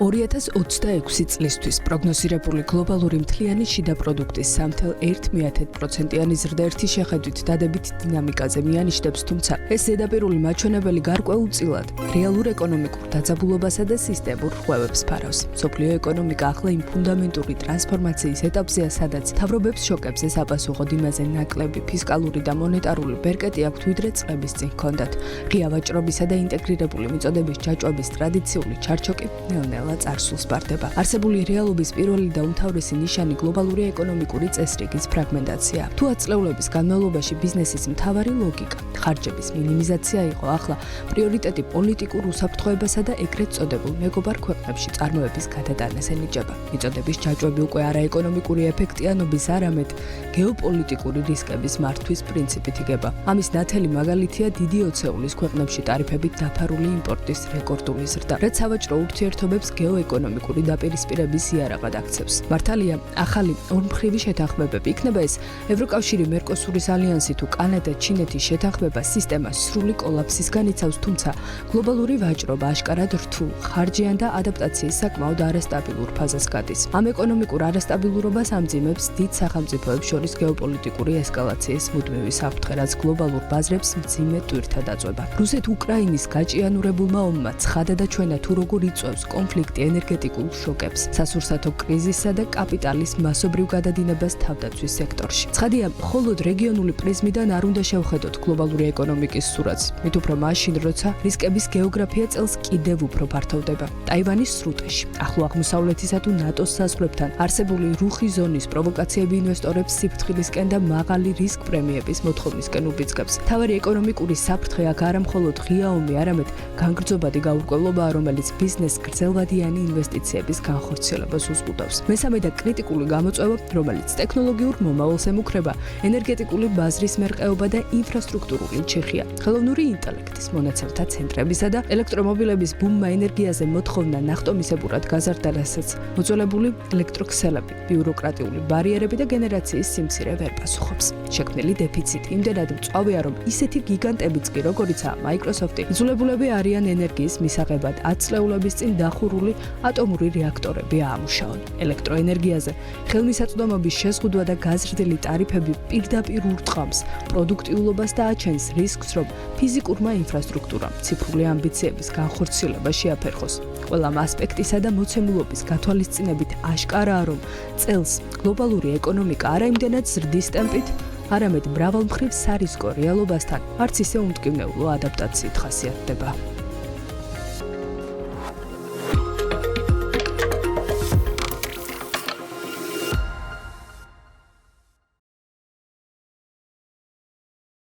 2026 წლისთვის პროგნოზირებული გლობალური მთლიანი შიდა პროდუქტის 3.1%-იანი ზრდა ერთი შეხედვით დადებით დინამიკაზე მიანიშნებს, თუმცა ეს ზედაპირული მაჩვენებელი გარკვეულწილად რეალურ ეკონომიკურ დაძაბულობასა და სისტემურ რღვევებს ფარავს. მსოფლიო ეკონომიკა ახლა იმ ფუნდამენტური ტრანსფორმაციის ეტაპზეა, სადაც მთავრობებს შოკებზე საპასუხოდ იმაზე ნაკლები ფისკალური და მონეტარული ბერკეტი აქვთ, ვიდრე წლების წინ ჰქონდათ. ღია ვაჭრობისა და ინტეგრირებული მიწოდების ჯაჭვების ტრადიციული ჩარჩოკი ნელ-ნელა წარსულს ბარდება. არსებული რეალობის პირველი და უმთავრესი ნიშანი გლობალური ეკონომიკური წესრიგის ფრაგმენტაცია. თუ აწლევლების განმავლობაში ბიზნესის მთავარი ლოგიკა ხარჯების მინიმიზაცია იყო, ახლა პრიორიტეტი პოლიტიკურ უსაფრთხოებასა და ეგრეთ წოდებულ მეგობარ ქვეყნებში წარმოების გადატანას ენიჭება. მიწოდების ჯაჭვები უკვე არაეკონომიკური ეფექტიანობის, არამედ გეოპოლიტიკური რისკების მართვის პრინციპით იგება. ამის ნათელი მაგალითია დიდი ოცეულის ქვეყნებში ტარიფებით დაფარული იმპორტის რეკორდული ზრდა, რაც სავაჭრო ურთიერთობებს გეოეკონომიკური დაპირისპირების იარაღად აქცევს. მართალია, ახალი ორმხრივი შეთანხმებები იქნება ეს ევროკავშირი, მერკოსურის ალიანსი თუ კანადა, ჩინეთის შეთანხმება სისტემას სრული კოლაფსის განიცავს, თუმცა გლობალური ვაჭრობა აშკარად რთულ, ხარჯიან და ადაპტაციის საკმაოდ არასტაბილურ ფაზას გადის. ამ ეკონომიკურ არასტაბილურობას ამძიმებს დიდ სახელმწიფოებს შორის გეოპოლიტიკური ესკალაციის მუდმივი საფრთხე, რაც გლობალურ ბაზრებს მძიმე ტვირთად აწვება. რუსეთ-უკრაინის გაჭიანურებულმა ომმა ცხადა და ჩვენა თუ როგორ იწვევს კონფლიქტი ენერგეტიკულ შოკებს, სასურსათო კრიზისსა და კაპიტალის მასობრივ გადადინებას თავდაცვის სექტორში. ცხადია, მხოლოდ რეგიონული პრიზმიდან არ უნდა შევხედოთ გლობალური ეკონომიკის სურათს, მით უფრო მაშინ, როცა რისკების გეოგრაფია წელს კიდევ უფრო ფართოვდება. ტაივანის სრუტეში, ახლო აღმოსავლეთისა თუ ნატოს საზღვრებთან არსებული რუხი ზონის პროვოკაციები ინვესტორებს სიფრთხილისკენ და მაღალი რისკ პრემიების მოთხოვნისკენ უბიძგებს. მთავარი ეკონომიკური საფრთხე აქ არა მხოლოდ ღია ომი, არამედ განგრძობადი გაურკვევლობაა, რომელიც ბიზნესს გრძელვადიანი ინვესტიციების განხორციელებას უზღუდავს. მესამე და კრიტიკული გამოწვევა, რომელიც ტექნოლოგიურ მომავალს ემუქრება, ენერგეტიკული ბაზრის მერყეობა და ინფრასტრუქტურული ჩიხია. ხელოვნური ინტელექტის მონაცემთა ცენტრებისა და ელექტრომობილების ბუმმა ენერგიაზე მოთხოვნა ნახტომისებურად გაზარდა, რასაც მოძველებული ელექტროქსელები, ბიუროკრატიული ბარიერები და გენერაციის სიმცირე ვერ პასუხობს. შექმნილი დეფიციტი იმდენად მწვავეა, რომ ისეთი გიგანტებიც კი, როგორიცაა Microsoft-ი, იძულებულები არიან ენერგიის მისაღებად აწლეულების წინ დახურული ატომური რეაქტორები აამუშაონ. ელექტროენერგიაზე ხელმისაწვდომობის შეზღუდვა და გაზრდილი ტარიფები პირდაპირ ურტყამს პროდუქტიულობას და აჩენს რისკს, რომ ფიზიკურმა ინფრასტრუქტურამ ციფრული ამბიციების განხორციელება შეაფერხოს. ყველა ამ ასპექტისა და მოცემულობის გათვალისწინებით აშკარაა, რომ წელს გლობალური ეკონომიკა არა იმდენად ზრდის ტემპით, არამედ მრავალმხრივ სარისკო რეალობასთან არც ისე უმტკივნეულო ადაპტაციით ხასიათდება.